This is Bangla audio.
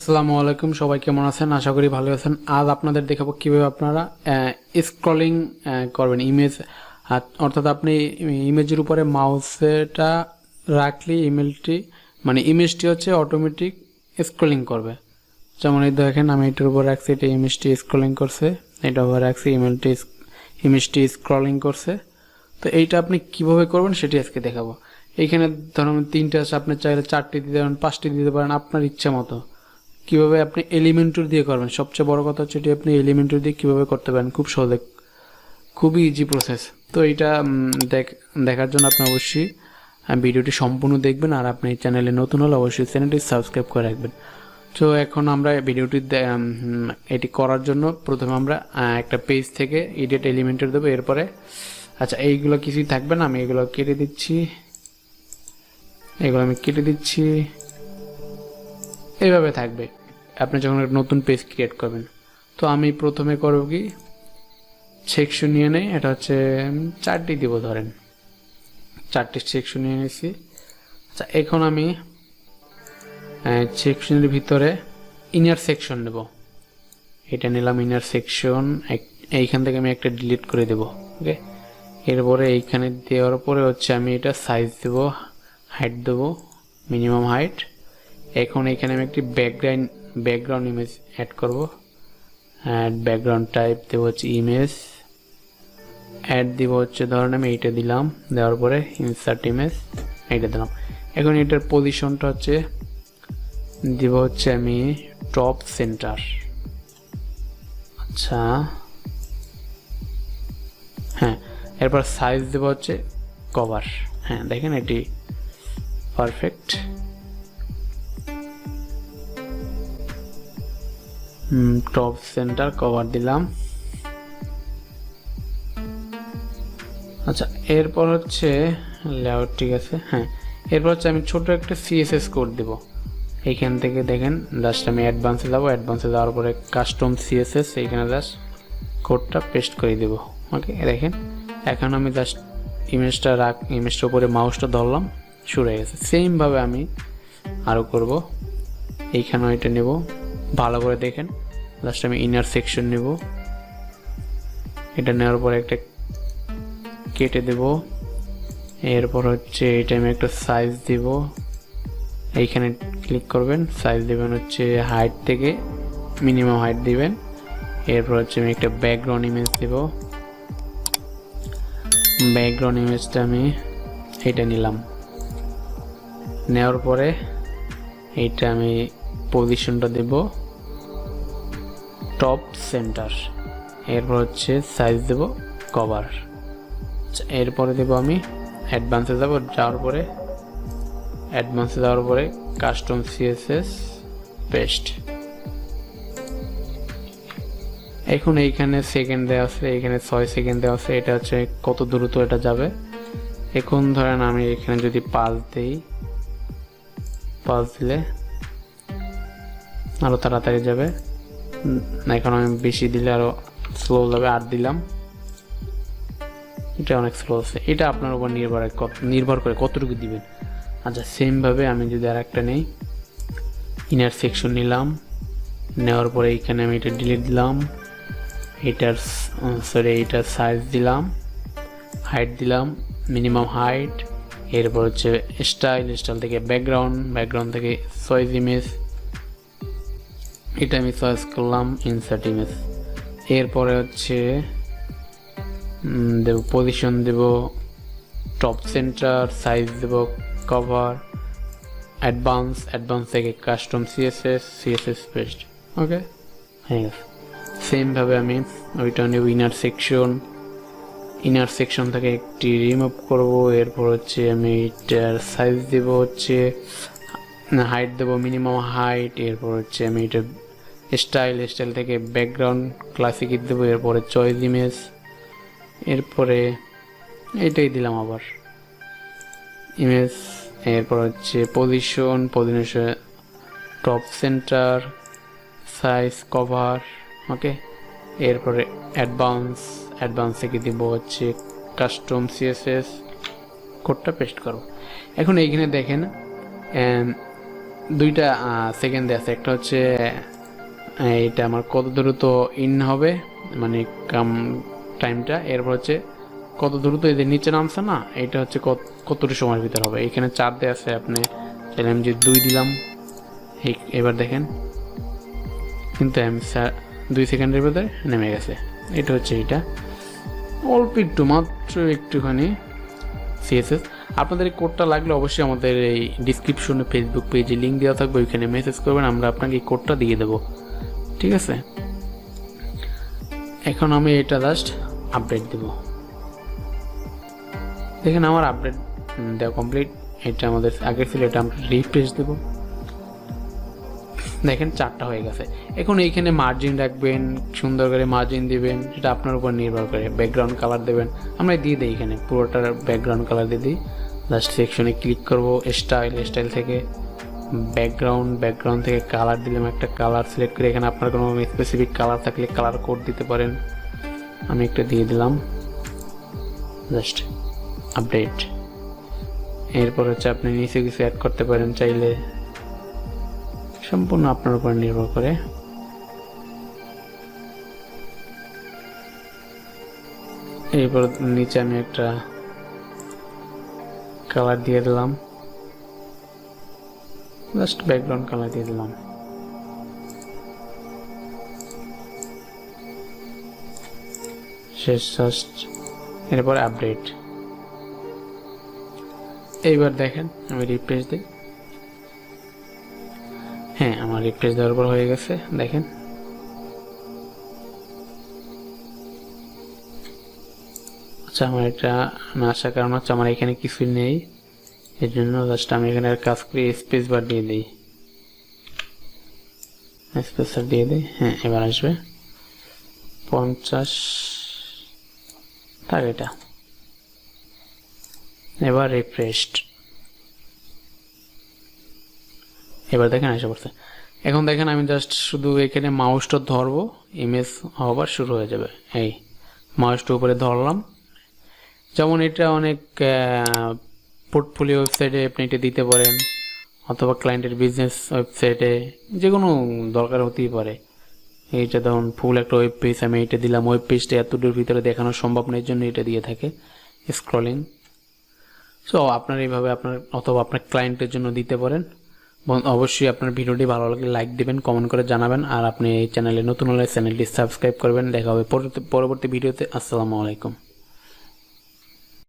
আসসালামু আলাইকুম, সবাই কেমন আছেন? আশা করি ভালো আছেন। আজ আপনাদের দেখাবো কিভাবে আপনারা স্ক্রলিং করবেন ইমেজ, অর্থাৎ আপনি ইমেজের উপরে মাউসটা রাখলে ইমেজটি হচ্ছে অটোমেটিক স্ক্রলিং করবে। যেমন এই দেখেন, আমি এটার উপর রাখছি, এটা ইমেজটি স্ক্রলিং করছে, এটা উপর রাখছি, ইমেজটি স্ক্রলিং করছে। তো এইটা আপনি কিভাবে করবেন সেটি আজকে দেখাবো। এইখানে ধরুন 3টে আছে, আপনি চাইলে 4টি দিতে পারেন, 5টি দিতে পারেন, আপনার ইচ্ছা মতো। কিভাবে আপনি এলিমেন্টর দিয়ে করবেন, সবচেয়ে বড় কথা হচ্ছে এটি আপনি এলিমেন্টর দিয়ে কিভাবে করতে পারেন, খুব সহজে, খুবই ইজি প্রসেস। তো এইটা দেখার জন্য আপনি অবশ্যই ভিডিওটি সম্পূর্ণ দেখবেন, আর আপনি এই চ্যানেলে নতুন হলে অবশ্যই চ্যানেলটি সাবস্ক্রাইব করে রাখবেন। তো এখন আমরা ভিডিওটি এটি করার জন্য প্রথমে আমরা একটা পেজ থেকে এডিট এলিমেন্টর দেবো। এরপরে আচ্ছা, এইগুলো কিছুই থাকবে না, আমি এগুলো কেটে দিচ্ছি, এইভাবে থাকবে আপনি যখন একটা নতুন পেজ ক্রিয়েট করবেন। তো আমি প্রথমে করব কি, সেকশন নিয়ে নেই, এটা হচ্ছে 4টি দিব, ধরেন 4টি সেকশন নিয়ে নিয়েছি। আচ্ছা, এখন আমি সেকশনের ভিতরে ইনার সেকশন নেব, এটা নিলাম ইনার সেকশন। এইখান থেকে আমি একটা ডিলিট করে দেব। ওকে, এরপরে এইখানে দেওয়ার পরে হচ্ছে আমি এটা সাইজ দেব, হাইট দেব, মিনিমাম হাইট। এখন এখানে আমি একটি ব্যাকগ্রাউন্ড ইমেজ অ্যাড করব। ব্যাকগ্রাউন্ড টাইপ দেব হচ্ছে ইমেজ, অ্যাড দিব হচ্ছে ধরেন আমি এইটা দিলাম, দেওয়ার পরে ইনসার্ট ইমেজ এইটা দিলাম। এখন এটার পজিশনটা হচ্ছে দিব হচ্ছে আমি টপ সেন্টার। আচ্ছা, হ্যাঁ, এরপর সাইজ দেব হচ্ছে কভার। হ্যাঁ, দেখেন এটি পারফেক্ট। টপ সেন্টার কভার দিলাম। আচ্ছা, এরপর হচ্ছে লেআউট, ঠিক আছে। হ্যাঁ, এরপর হচ্ছে আমি ছোট একটা সিএসএস কোড দেব। এইখান থেকে দেখেন জাস্ট আমি অ্যাডভান্সে যাবো, অ্যাডভান্সে যাওয়ার পরে কাস্টম সিএসএস, এইখানে জাস্ট কোডটা পেস্ট করে দেব। ওকে, দেখেন এখন আমি জাস্ট ইমেজটার উপরে মাউসটা ধরলাম, শুরু হয়ে গেছে। সেমভাবে আমি আরও করব। এইখানেও এটা নেব, ভালো করে দেখেন, জাস্ট আমি ইনার সেকশন নেব, এটা নেওয়ার পরে একটা কেটে দেব। এরপর হচ্ছে এটা আমি একটা সাইজ দিব, এইখানে ক্লিক করবেন, সাইজ দেবেন হচ্ছে হাইট থেকে মিনিমাম হাইট দিবেন। এরপর হচ্ছে আমি একটা ব্যাকগ্রাউন্ড ইমেজ দেব, ব্যাকগ্রাউন্ড ইমেজটা আমি এটা নিলাম, নেওয়ার পরে এইটা আমি পজিশনটা দেব টপ সেন্টার। এরপর হচ্ছে সাইজ দেব কভার। এরপরে দেব আমি অ্যাডভান্সে যাওয়ার পরে কাস্টম সিএসএস পেস্ট। এখন এইখানে সেকেন্ড দেওয়া আছে, এইখানে 6 সেকেন্ড দেওয়া আছে, এটা হচ্ছে কত দ্রুত এটা যাবে। এখন ধরেন আমি এখানে যদি 5 দিই, 5 দিলে আরো তাড়াতাড়ি যাবে। এখন আমি বেশি দিলে আরো স্লো যাবে, 8 দিলাম, এটা অনেক স্লো আছে। এটা আপনার উপর নির্ভর করে কতটুকু দিবেন। আচ্ছা, সেমভাবে আমি যদি আর একটা নেই, ইনার সেকশন নিলাম, নেওয়ার পরে এইখানে আমি এটা ডিলিট দিলাম, এইটার সাইজ দিলাম, হাইট দিলাম, মিনিমাম হাইট। এরপর হচ্ছে স্টাইল থেকে ব্যাকগ্রাউন্ড থেকে চয়েস ইমেজ, এটা আমি চয়েস করলাম ইনসার্ট ইমেজ। এরপরে হচ্ছে দেব পজিশন, দেব টপ সেন্টার, সাইজ দেব কভার, অ্যাডভান্স থেকে কাস্টম সিএসএস পেস্ট। ওকে, হয়ে গেছে। সেমভাবে আমি ওইটা নেব, ইনার সেকশন থেকে একটি রিমুভ করব। এরপর হচ্ছে আমি এটার সাইজ দেব হচ্ছে, হাইট দেব মিনিমাম হাইট। এরপর হচ্ছে আমি এটা স্টাইল থেকে ব্যাকগ্রাউন্ড ক্লাসিক দেবো। এরপরে চয়েস ইমেজ, এরপরে এইটাই দিলাম আবার ইমেজ। এরপর হচ্ছে position top centre, size cover. Okay, এরপরে অ্যাডভান্স থেকে দিব হচ্ছে কাস্টম সিএসএস, কোডটা পেস্ট করো। এখন এইখানে দেখেন দুইটা সেকেন্ড আছে, একটা হচ্ছে এটা আমার কত দ্রুত ইন হবে মানে কাম টাইমটা, এরপর হচ্ছে কত দ্রুত এদের নিচে নামছে না, এটা হচ্ছে কতটা সময়ের ভিতর হবে। এখানে 4 দিয়ে আছে, আপনি চাইলে আমি যে 2 দিলাম, এবার দেখেন কিন্তু আমি 2 সেকেন্ডের ভিতরে নেমে গেছে। এটা হচ্ছে এটা অল্প একটু, মাত্র একটুখানি সিএসএস। আপনাদের এই কোডটা লাগলে অবশ্যই আমাদের এই ডিসক্রিপশনে ফেসবুক পেজে লিঙ্ক দেওয়া থাকবে, ওইখানে মেসেজ করবেন, আমরা আপনাকে এই কোডটা দিয়ে দেবো, ঠিক আছে। এখন আমি এটা জাস্ট আপডেট দেব। দেখেন আমার আপডেট দেওয়া কমপ্লিট। এটা আমাদের আগে ছিল, এটা আমরা রিফ্রেশ দেব। দেখেন 4টা হয়ে গেছে। এখন এইখানে মার্জিন রাখবেন, সুন্দর করে মার্জিন দিবেন, সেটা আপনার উপর নির্ভর করে। ব্যাকগ্রাউন্ড কালার দেবেন, আমরা দিয়ে দিই এখানে পুরোটার ব্যাকগ্রাউন্ড কালার দিয়ে দিই। জাস্ট সেকশনে ক্লিক করব, স্টাইল থেকে ব্যাকগ্রাউন্ড থেকে কালার দিলাম, একটা কালার সিলেক্ট করে এখানে আপনার কোনো স্পেসিফিক কালার থাকলে কালার কোড দিতে পারেন। আমি একটা দিয়ে দিলাম, জাস্ট আপডেট। এরপর হচ্ছে আপনি নিচে কিছু অ্যাড করতে পারেন চাইলে, সম্পূর্ণ আপনার উপর নির্ভর করে। এরপর নিচে আমি একটা কালার দিয়ে দিলাম, জাস্ট ব্যাকগ্রাউন্ড কালার দিয়ে দিলাম। শেষ জাস্ট। এরপর আপডেট। এইবার দেখেন আমি রিফ্রেশ দিই। হ্যাঁ, আমার রিফ্রেশ দেওয়ার পর হয়ে গেছে, দেখেন। আচ্ছা, আমার এটা না আসার কারণ হচ্ছে আমার এখানে কিছুই নেই, এর জন্য জাস্ট আমি এখানে কাজ করি, স্পেস বার দিয়ে দিই, স্পেস বার দিয়ে দিই। হ্যাঁ, এবার আসবে 50 থাক এটা। এবার রিফ্রেশড, এবার দেখেন এসে পড়ছে। এখন দেখেন আমি জাস্ট শুধু এখানে মাউসটা ধরবো, ইমেজ হবার শুরু হয়ে যাবে। এই মাউসটা উপরে ধরলাম, যেমন এটা অনেক পোর্টফোলিও ওয়েবসাইটে আপনি এটা দিতে পারেন, অথবা ক্লায়েন্টের বিজনেস ওয়েবসাইটে, যে কোনো দরকার হতেই পারে। এইটা ধরুন ফুল একটা ওয়েব পেজ, আমি এটা দিলাম, ওয়েব পেজটা এতদূর ভিতরে দেখানো সম্ভব নয়, জন্য এটা দিয়ে থাকে স্ক্রলিং। সো আপনার এইভাবে আপনার অথবা আপনার ক্লায়েন্টের জন্য দিতে পারেন। অবশ্যই আপনার ভিডিওটি ভালো লাগলে লাইক দেবেন, কমেন্ট করে জানাবেন, আর আপনি এই চ্যানেলে নতুন হলে চ্যানেলটি সাবস্ক্রাইব করবেন। দেখা হবে পরবর্তী ভিডিওতে। আসসালামু আলাইকুম।